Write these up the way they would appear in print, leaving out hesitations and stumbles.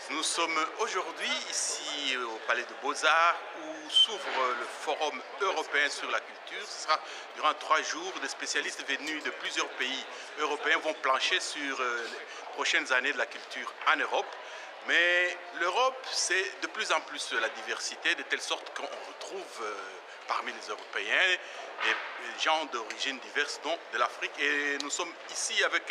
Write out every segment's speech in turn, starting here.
Nous sommes aujourd'hui ici au Palais de Bozar où s'ouvre le forum européen sur la culture. Ce sera durant 3 jours. Des spécialistes venus de plusieurs pays européens vont plancher sur les prochaines années de la culture en Europe. Mais l'Europe, c'est de plus en plus la diversité, de telle sorte qu'on retrouve parmi les Européens des gens d'origine diverses, dont de l'Afrique. Et nous sommes ici avec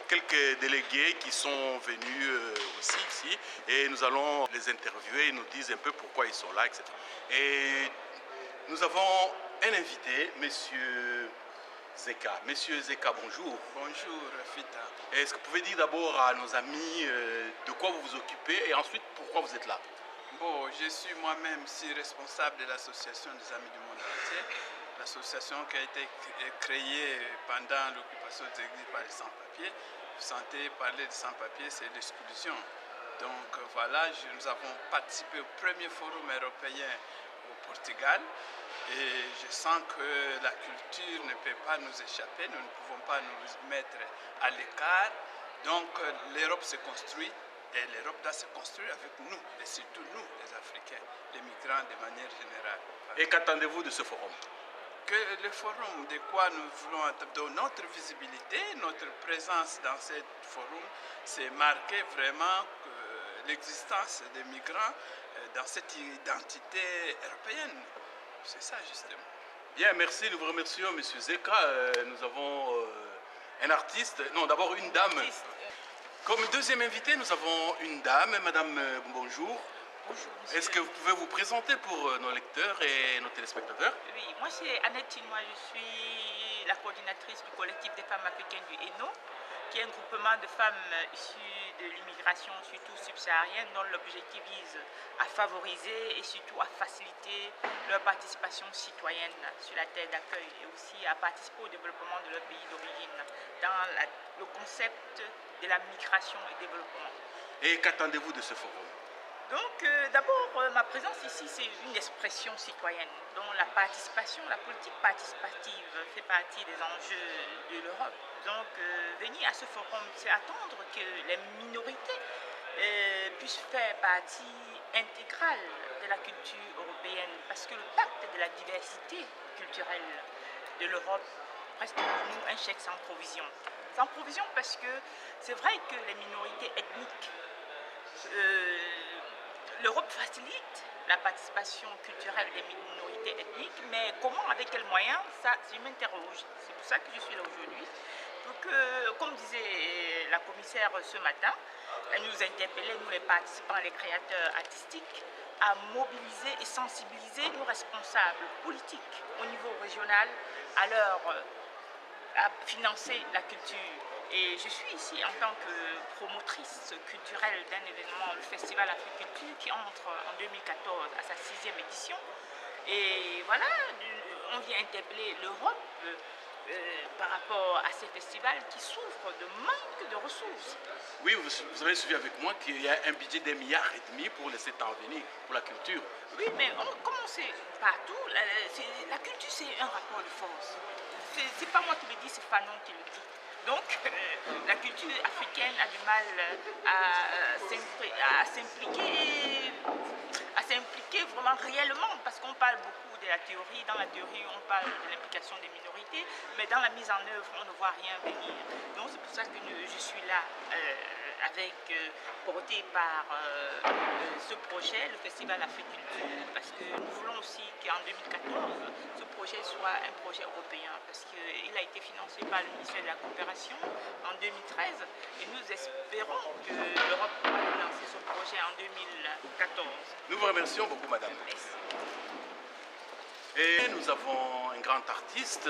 quelques délégués qui sont venus aussi ici. Et nous allons les interviewer, ils nous disent un peu pourquoi ils sont là, etc. Et nous avons un invité, Monsieur Zeka. Monsieur Zeka, bonjour. Bonjour, Fita. Est-ce que vous pouvez dire d'abord à nos amis de quoi vous vous occupez et ensuite pourquoi vous êtes là? Bon, je suis moi-même responsable de l'association des Amis du monde entier, l'association qui a été créée pendant l'occupation des Églises par les sans-papiers. Vous sentez parler de sans-papiers, c'est l'exclusion. Donc voilà, nous avons participé au premier forum européen au Portugal et je sens que la culture ne peut pas nous échapper, nous ne pouvons pas nous mettre à l'écart. Donc l'Europe se construit. Et l'Europe doit se construire avec nous, et surtout nous, les Africains, les migrants de manière générale. Et qu'attendez-vous de ce forum? Que le forum, de quoi nous voulons attendre, notre visibilité, notre présence dans ce forum, c'est marquer vraiment l'existence des migrants dans cette identité européenne. C'est ça, justement. Bien, merci, nous vous remercions, M. Zeka. Nous avons un artiste, non, d'abord une dame. Comme deuxième invité, nous avons une dame. Madame, bonjour. Bonjour, monsieur. Est-ce que vous pouvez vous présenter pour nos lecteurs et nos téléspectateurs? Oui, moi c'est Annette Tinois, je suis la coordinatrice du collectif des femmes africaines du Hainaut, qui est un groupement de femmes issues de l'immigration, surtout subsaharienne, dont l'objectif vise à favoriser et surtout à faciliter leur participation citoyenne sur la terre d'accueil et aussi à participer au développement de leur pays d'origine dans le concept de la migration et développement. Et qu'attendez-vous de ce forum? Donc d'abord, ma présence ici, c'est une expression citoyenne dont la participation, la politique participative fait partie des enjeux de l'Europe. Donc venir à ce forum, c'est attendre que les minorités puissent faire partie intégrale de la culture européenne parce que le pacte de la diversité culturelle de l'Europe reste pour nous un chèque sans provision. Sans provision parce que c'est vrai que les minorités ethniques, l'Europe facilite la participation culturelle des minorités ethniques, mais comment, avec quels moyens, ça, je m'interroge. C'est pour ça que je suis là aujourd'hui. Pour que, comme disait la commissaire ce matin, elle nous interpellait, nous les participants, les créateurs artistiques, à mobiliser et sensibiliser nos responsables politiques au niveau régional à financer la culture. Et je suis ici en tant que promotrice culturelle d'un événement, le Festival Africulture, qui entre en 2014 à sa 6e édition. Et voilà, on vient interpeller l'Europe par rapport à ces festivals qui souffrent de manque de ressources. Oui, vous avez suivi avec moi qu'il y a un budget d'1,5 milliard pour les 7 ans à venir, pour la culture. Oui, mais comme on sait partout, la culture c'est un rapport de force. C'est pas moi qui le dis, c'est Fanon qui le dit. Donc, la culture africaine a du mal à s'impliquer vraiment réellement, parce qu'on parle beaucoup de la théorie. Dans la théorie, on parle de l'implication des minorités, mais dans la mise en œuvre, on ne voit rien venir. Donc, c'est pour ça que je suis là, porté par ce projet, le Festival Africulture, parce que nous voulons aussi qu'en 2014, ce projet soit un projet européen, parce qu'il a été financé par le ministère de la Coopération en 2013, et nous espérons que l'Europe pourra financer ce projet en 2014. Nous vous remercions beaucoup, madame. Merci. Et nous avons un grand artiste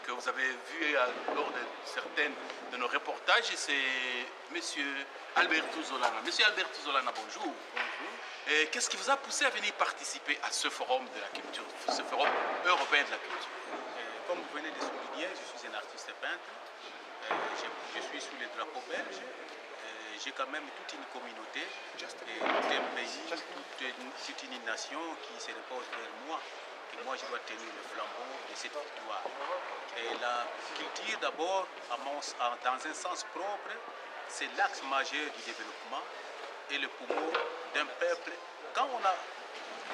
que vous avez vu lors de certains de nos reportages, et c'est Monsieur Alberto Zolana. Monsieur Alberto Zolana, bonjour. Bonjour. Qu'est-ce qui vous a poussé à venir participer à ce forum de la culture, ce forum européen de la culture? Comme vous venez de souligner, je suis un artiste peintre. Je suis sous les drapeaux belges. J'ai quand même toute une communauté, tout un pays, toute une nation qui se repose vers moi. Et moi, je dois tenir le flambeau de cette victoire. Et la culture, d'abord, dans un sens propre, c'est l'axe majeur du développement. et le poumon d'un peuple. Quand on a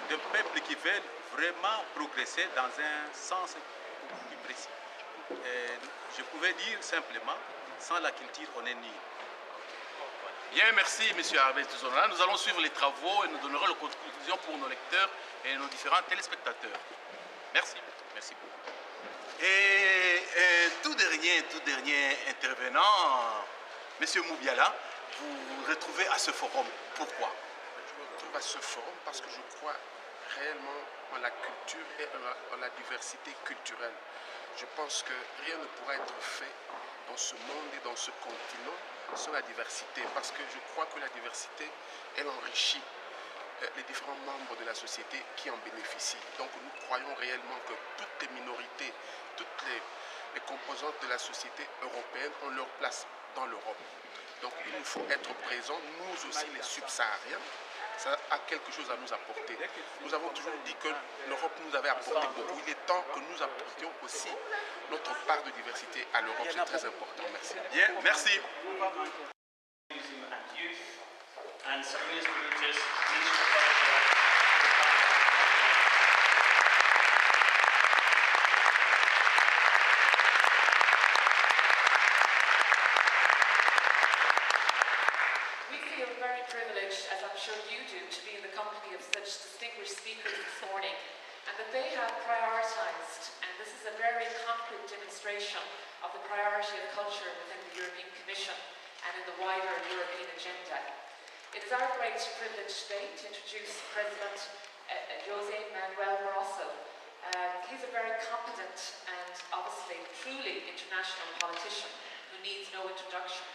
d'un peuple qui veut vraiment progresser dans un sens beaucoup plus précis. Je pouvais dire simplement, sans la culture, on est nul. Bien, merci M. Arbès Touzonala. Nous allons suivre les travaux et nous donnerons les conclusions pour nos lecteurs et nos différents téléspectateurs. Merci. Merci beaucoup. Et tout dernier intervenant, M. Moubiala, vous vous retrouvez à ce forum. Pourquoi? Je me retrouve à ce forum parce que je crois réellement en la culture et en la diversité culturelle. Je pense que rien ne pourra être fait dans ce monde et dans ce continent sans la diversité, parce que je crois que la diversité, elle enrichit les différents membres de la société qui en bénéficient. Donc nous croyons réellement que toutes les minorités, toutes les composantes de la société européenne ont leur place dans l'Europe. Donc il nous faut être présents, nous aussi les subsahariens. Ça a quelque chose à nous apporter. Nous avons toujours dit que l'Europe nous avait apporté beaucoup. Il est temps que nous apportions aussi notre part de diversité à l'Europe. C'est très important. Merci. Bien, merci. Privileged, as I'm sure you do, to be in the company of such distinguished speakers this morning, and that they have prioritised, and this is a very concrete demonstration of the priority of culture within the European Commission and in the wider European agenda. It is our great privilege today to introduce President José Manuel Barroso. He's a very competent and obviously truly international politician who needs no introduction.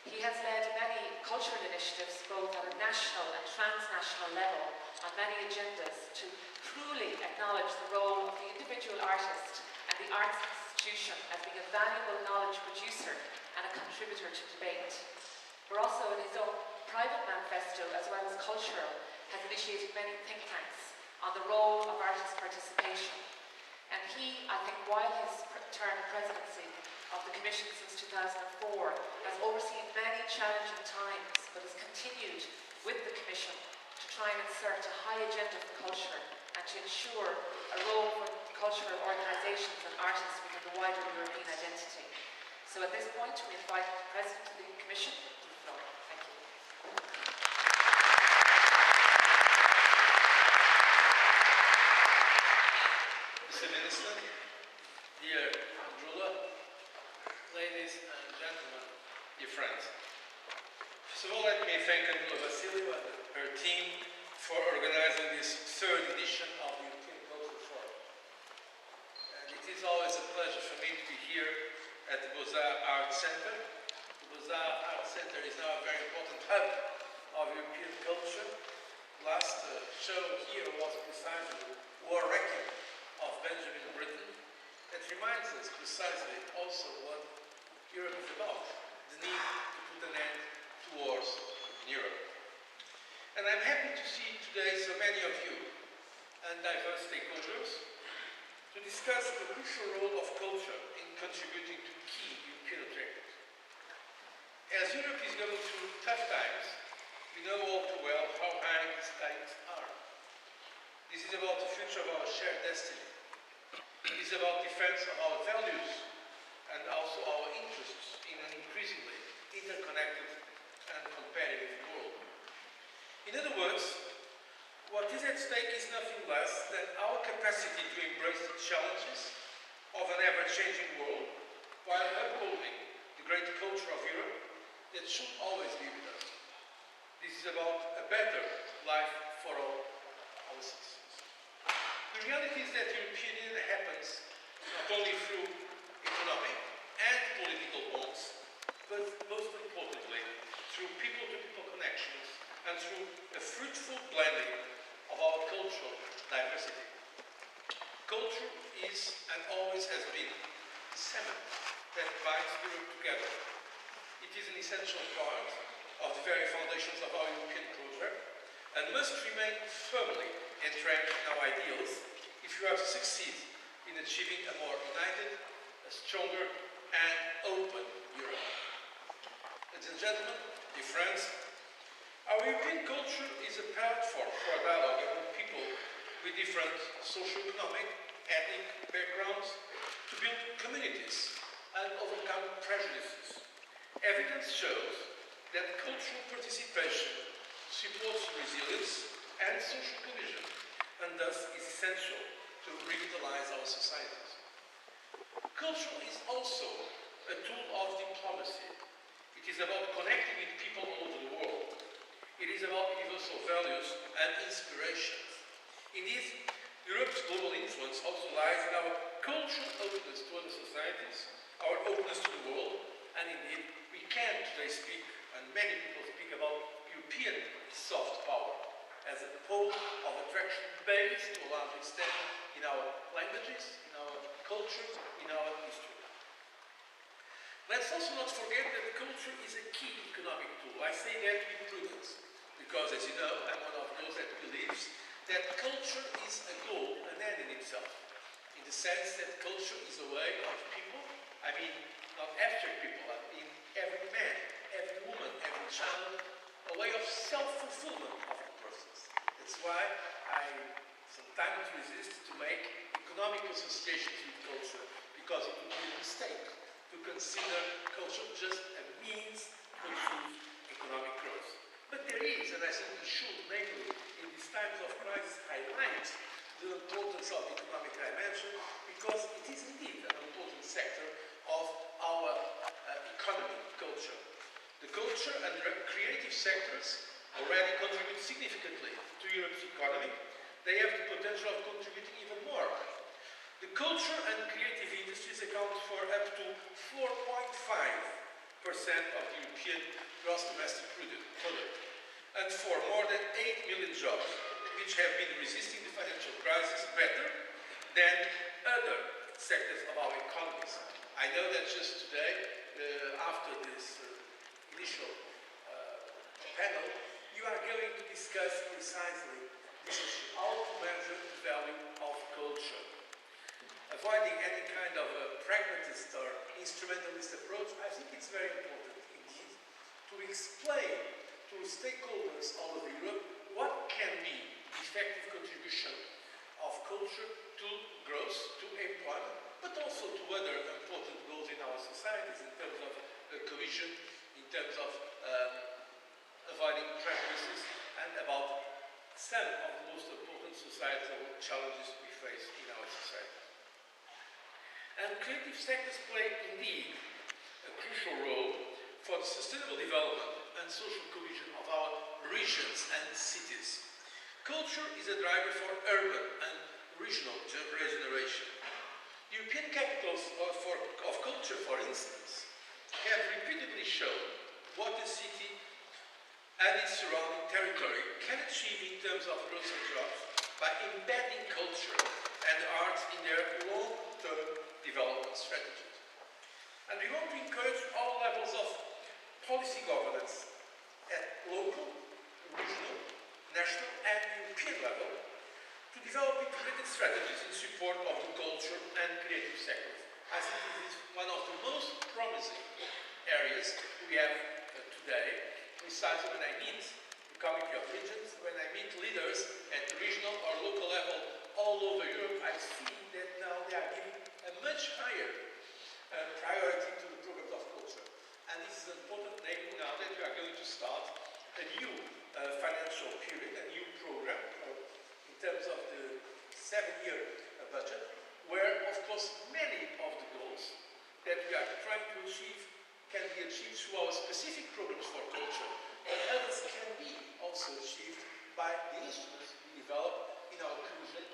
He has led many cultural initiatives, both at a national and transnational level, on many agendas to truly acknowledge the role of the individual artist and the arts institution as being a valuable knowledge producer and a contributor to debate. Barroso, in his own private manifesto as well as cultural, has initiated many think tanks on the role of artist participation. And he, I think, while his term presidency of the Commission since 2004 has overseen many challenging times, but has continued with the Commission to try and insert a high agenda for culture and to ensure a role for cultural organisations and artists within the wider European identity. So at this point, we invite the President of the Commission to the floor. Thank you. Mr. Minister, dear Andrula, ladies and gentlemen, dear friends. First of all, let me thank Andrula Vassiliou and her team for organizing this third edition of the European Cultural Forum. And it is always a pleasure for me to be here at the Bozar Art Center. The Bozar Art Center is now a very important hub of European culture. Last show here was precisely the War Requiem of Benjamin Britten. It reminds us precisely also what Europe is about, the need to put an end to wars in Europe. And I'm happy to see today so many of you and diverse stakeholders to discuss the crucial role of culture in contributing to key European objectives. As Europe is going through tough times, we know all too well how high the stakes are. This is about the future of our shared destiny. It is about defense of our values and also our interests in an increasingly interconnected and competitive world. In other words, what is at stake is nothing less than our capacity to embrace the challenges of an ever-changing world while upholding the great culture of Europe that should always be with us. This is about a better life for all our citizens. The reality is that the European Union happens not only through economic and political bonds, but most importantly, through people-to-people connections and through a fruitful blending of our cultural diversity. Culture is and always has been the cement that binds Europe together. It is an essential part of the very foundations of our European project and must remain firmly entrenched in our ideals if we are to succeed in achieving a more united, a stronger and open Europe. Ladies and gentlemen, dear friends, Our European culture is a platform for dialogue among people with different socio-economic, ethnic backgrounds to build communities and overcome prejudices. Evidence shows that cultural participation supports resilience and social cohesion, and thus is essential to revitalize our societies. Culture is also a tool of diplomacy. It is about connecting with people all over the world. It is about universal values and inspirations. Indeed, Europe's global influence also lies in our cultural openness to other societies, our openness to the world, and indeed, we can today speak, and many people speak about European soft power as a pole of attraction based to a large extent in our languages, in our cultures, in our history. Let's also not forget that culture is a key economic tool. I say that with prudence, because as you know, I'm one of those that believes that culture is a goal, an end in itself, in the sense that culture is a way of people, I mean, not abstract people, I mean every man, every woman, every child, a way of self-fulfillment of the process. That's why I sometimes resist to make economic associations with culture, because it would be a mistake to consider culture just a means to achieve economic growth. But there is, and I think we should, namely, in these times of crisis, highlight the importance of the economic dimension, because it is indeed an important sector of our economy, culture. The culture and creative sectors already contribute significantly to Europe's economy. They have the potential of contributing even more. The culture and creative industries account for up to 4.5% of the European gross domestic product, and for more than 8 million jobs, which have been resisting the financial crisis better than other sectors of our economies. I know that just today, after this initial panel, you are going to discuss precisely this issue, how to measure the value of culture. Avoiding any kind of a pragmatist or instrumentalist approach, I think it's very important indeed to explain to stakeholders all over Europe what can be the effective contribution of culture to growth, to employment, but also to other important goals in our societies in terms of cohesion, in terms of avoiding prejudices, and about some of the most important societal challenges we face in our society. And creative sectors play indeed a crucial role for the sustainable development and social cohesion of our regions and cities. Culture is a driver for urban and regional regeneration. European capitals of culture, for instance, have repeatedly shown what a city and its surrounding territory can achieve in terms of growth and jobs by embedding culture and arts in their long-term development strategies. And we want to encourage all levels of policy governance at local, regional, national and European level to develop integrated strategies in support of the culture and creative sectors. I think this is one of the most promising areas we have today, precisely when I meet the Committee of Regions, when I meet leaders at the regional or local level all over Europe, I see that now they are giving a much higher priority to the programs of culture. And this is important, namely now that we are going to start a new financial period, a new program in terms of the 7-year budget, where, of course, many of the goals that we are trying to achieve can be achieved through our specific programs for culture, but others can be also achieved by the instruments we develop in our cohesion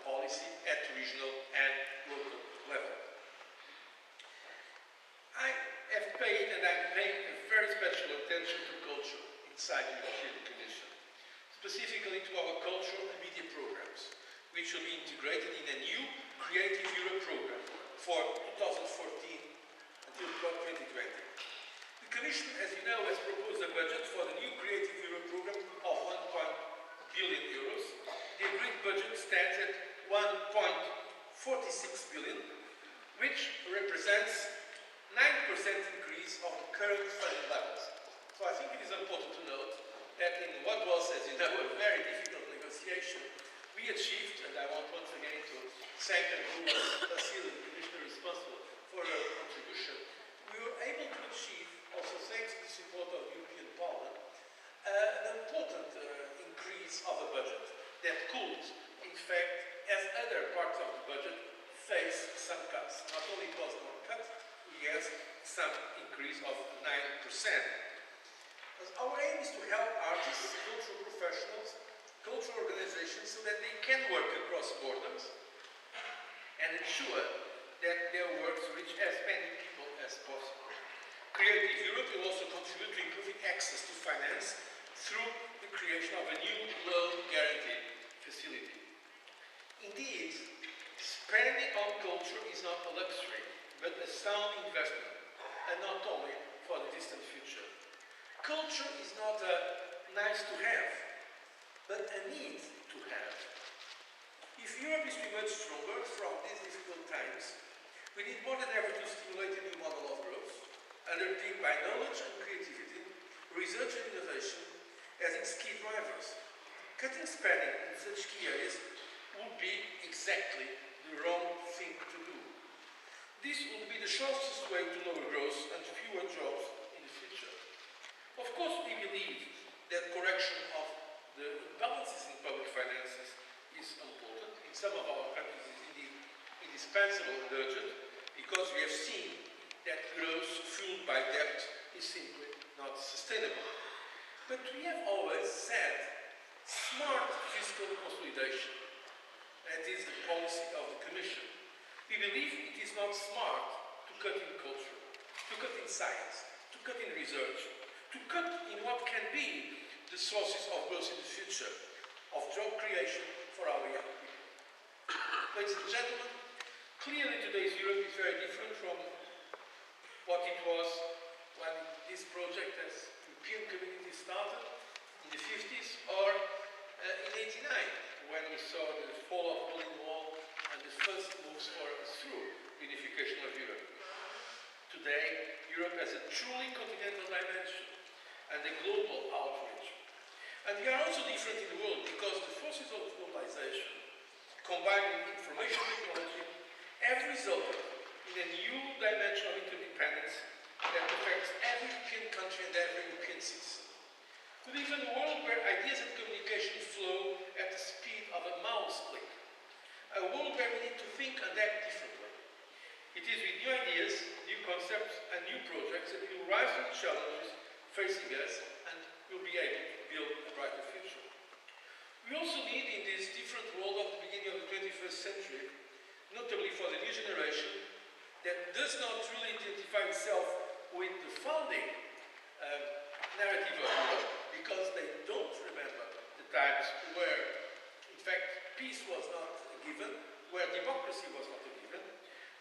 policy at regional and local level. I have paid and I'm paying a very special attention to culture inside the European Commission, specifically to our cultural and media programs, which will be integrated in a new Creative Europe program for 2014 until 2020. The Commission, as you know, has proposed a budget for the new Creative Europe program of 1 billion euros. The agreed budget stands at 1.46 billion, which represents 9% increase of the current funding levels. So I think it is important to note that in what was, as you know, a very difficult negotiation, we achieved, and I want once again to thank and Vasily, the commissioner responsible for her contribution, we were able to achieve, also thanks to the support of the European Parliament, an important increase of the budget that could, in fact, as other parts of the budget, face some cuts. Not only was not cut, we had some increase of 9%. Our aim is to help artists, cultural professionals, cultural organizations so that they can work across borders and ensure that their works reach as many people as possible. Creative Europe will also contribute to improving access to finance through the creation of a new loan guarantee facility. Indeed, spending on culture is not a luxury, but a sound investment, and not only for the distant future. Culture is not a nice to have, but a need to have. If Europe is to emerge stronger from these difficult times, we need more than ever to stimulate a new model of growth, underpinned by knowledge and creativity, research and innovation as its key drivers. Cutting spending in such key areas would be exactly the wrong thing to do. This would be the shortest way to lower growth and fewer jobs in the future. Of course, we believe that correction of the imbalances in public finances is important. In some of our countries, it is indeed indispensable and urgent, because we have seen that growth fueled by debt is simply not sustainable. But we have always said smart fiscal consolidation. That is the policy of the Commission. We believe it is not smart to cut in culture, to cut in science, to cut in research, to cut in what can be the sources of growth in the future, of job creation for our young people. Ladies and gentlemen, clearly today's Europe is very different from what it was when this project as European community started in the 50s or in 89, when we saw the fall of the Berlin Wall and the first moves for us through unification of Europe. Today, Europe has a truly continental dimension and a global outreach. And we are also different in the world because the forces of globalization, combined with information technology, have resulted in a new dimension of interdependence that affects every European country and every European citizen. We live in a world where ideas and communication flow at the speed of a mouse click. A world where we need to think and act differently. It is with new ideas, new concepts and new projects that we will rise to the challenges facing us and will be able to build a brighter future. We also need in this different world of the beginning of the 21st century, notably for the new generation that does not really identify itself with the founding narrative of Europe, because they don't remember the times where, in fact, peace was not given, where democracy was not a given.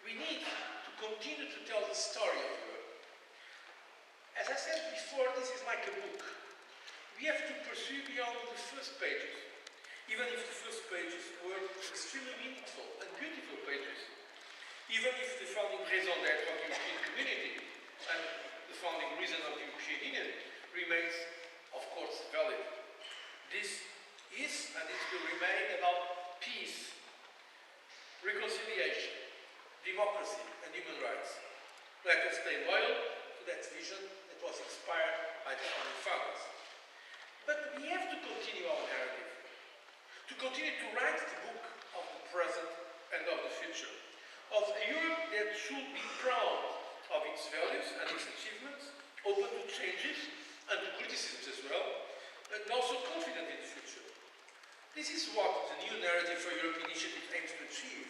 We need to continue to tell the story of Europe. As I said before, this is like a book. We have to pursue beyond the first pages, even if the first pages were extremely meaningful and beautiful pages, even if the founding raison d'être of the European community and the founding reason of the European Union remains, of course, valid. This is and it will remain about peace, reconciliation, democracy and human rights. Let us stay loyal to that vision that was inspired by the founding fathers. But we have to continue our narrative, to continue to write the book of the present and of the future, of a Europe that should be proud of its values and its achievements, open to changes and to criticisms as well, but also confident in the future. This is what the new narrative for Europe initiative aims to achieve,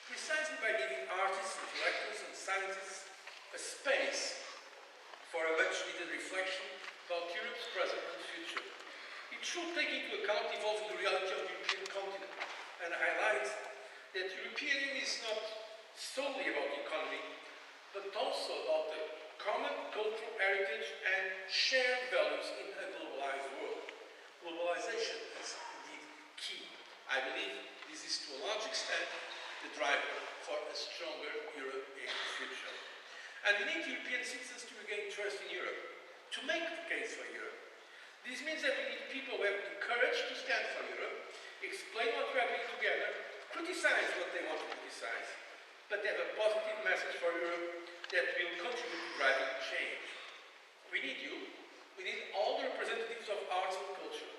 precisely by giving artists, intellectuals and scientists a space for a much-needed reflection about Europe's present and future. It should take into account the evolving reality of the European continent and highlight that the European Union is not solely about the economy, but also about the common cultural heritage and shared values in a globalized world. Globalization is indeed key. I believe this is to a large extent the driver for a stronger Europe in the future. And we need European citizens to regain trust in Europe, to make the case for Europe. This means that we need people who have the courage to stand for Europe, explain what we are doing together, criticize what they want to criticize, but have a positive message for Europe that will contribute to driving change. We need you. We need all the representatives of arts and culture,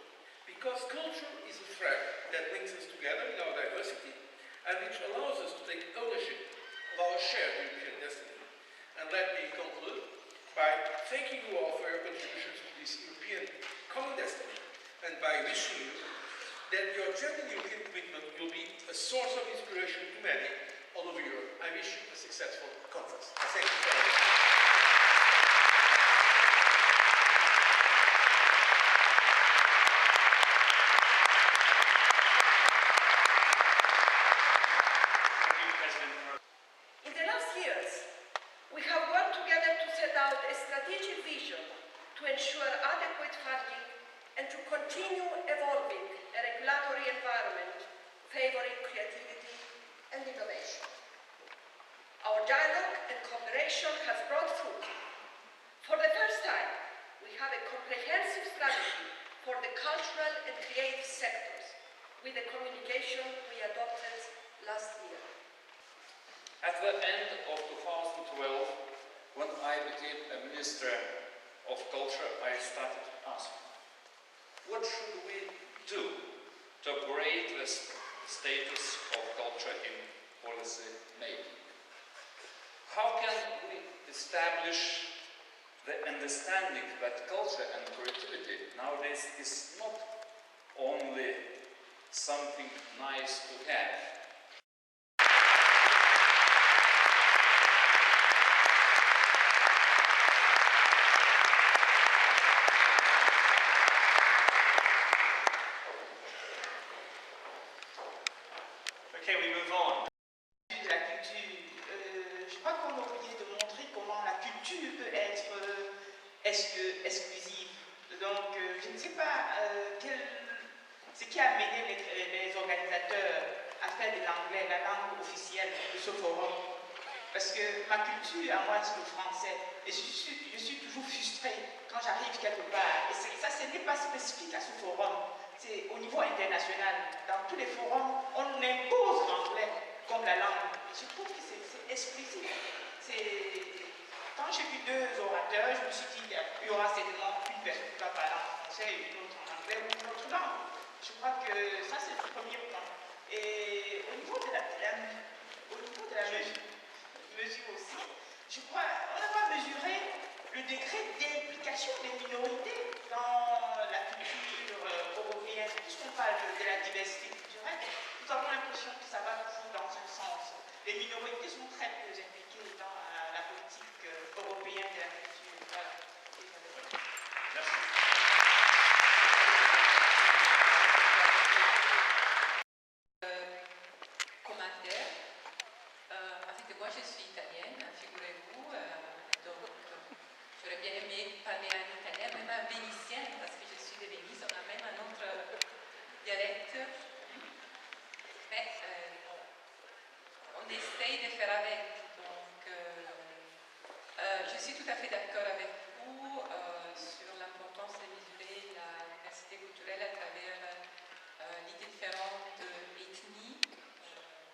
because culture is a thread that links us together in our diversity and which allows us to take ownership of our shared European destiny. And let me conclude by thanking you all for your contributions to this European common destiny, and by wishing you that your genuine European commitment will be a source of inspiration to many all over Europe. I wish you a successful conference. Thank you very much. In the last years, we have worked together to set out a strategic vision to ensure adequate funding and to continue evolving a regulatory environment favoring creativity and innovation. Our dialogue and cooperation has brought fruit. For the first time, we have a comprehensive strategy for the cultural and creative sectors with the communication we adopted last year. At the end of 2012, when I became a Minister of Culture, I started to ask, what should we do to upgrade the status of culture in policy making? How can we establish the understanding that culture and creativity nowadays is not only something nice to have? Okay, we move on. La culture, je crois qu'on a oublié de montrer comment la culture peut être exclusive. Donc, je ne sais pas ce qui a amené les organisateurs à faire de l'anglais la langue officielle de ce forum. Parce que ma culture, à moi, c'est le français. Et je suis toujours frustrée quand j'arrive quelque part. Et ça, ce n'est pas spécifique à ce forum. C'est au niveau international. Dans tous les forums, on impose l'anglais comme la langue. Je trouve que c'est exclusif. Quand j'ai vu deux orateurs, je me suis dit qu'il y aura certainement une personne qui va parler en français et une autre en anglais ou une autre langue. Je crois que ça, c'est le premier point. Et au niveau de la mesure aussi, je crois qu'on n'a pas mesuré le degré d'implication des minorités dans la culture européenne. Puisqu'on parle de la diversité culturelle, nous avons l'impression que ça va toujours dans un sens. Les minorités sont très peu impliquées dans la politique européenne de la culture. Voilà. Merci. Commentaire. En fait, moi je suis italienne, figurez-vous, donc j'aurais bien aimé parler en italien, même en vénitien, parce que je suis de Venise, on a même un autre dialecte, mais on essaye de faire avec. Donc, je suis tout à fait d'accord avec vous sur l'importance de mesurer la diversité culturelle à travers les différentes ethnies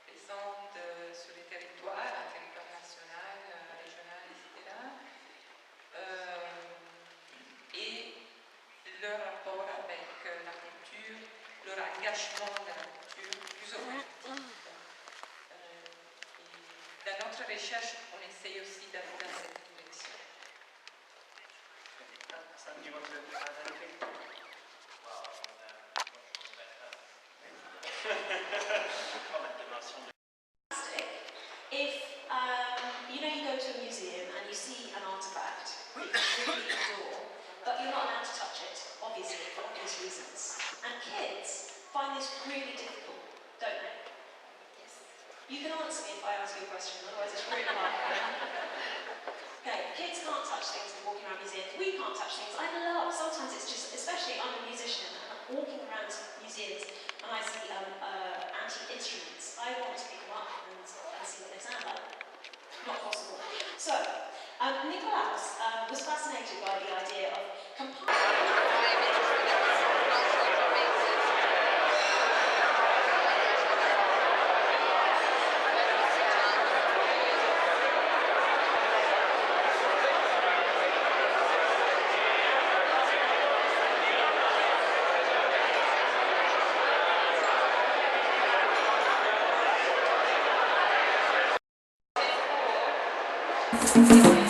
présentes sur les territoires, un territoire national, régional, etc. Et leur rapport avec la culture, leur engagement dans la culture, plus ou moins. Dans notre recherche, on essaye aussi d'aller dans cette direction. Do you want to add anything? Well, if you go to a museum and you see an artifact that you really adore, but you're not allowed to touch it, obviously, for obvious reasons. And kids find this really difficult, don't they? Yes. You can answer me if I ask you a question, otherwise it's really hard. Okay, kids can't touch things when walking around museums. We can't touch things. I love, sometimes it's just, especially I'm a musician, and I'm walking around museums and I see antique instruments. I want to pick them up and see what they sound like. Not possible. So, Nicolaus was fascinated by the idea of compiling Anyway.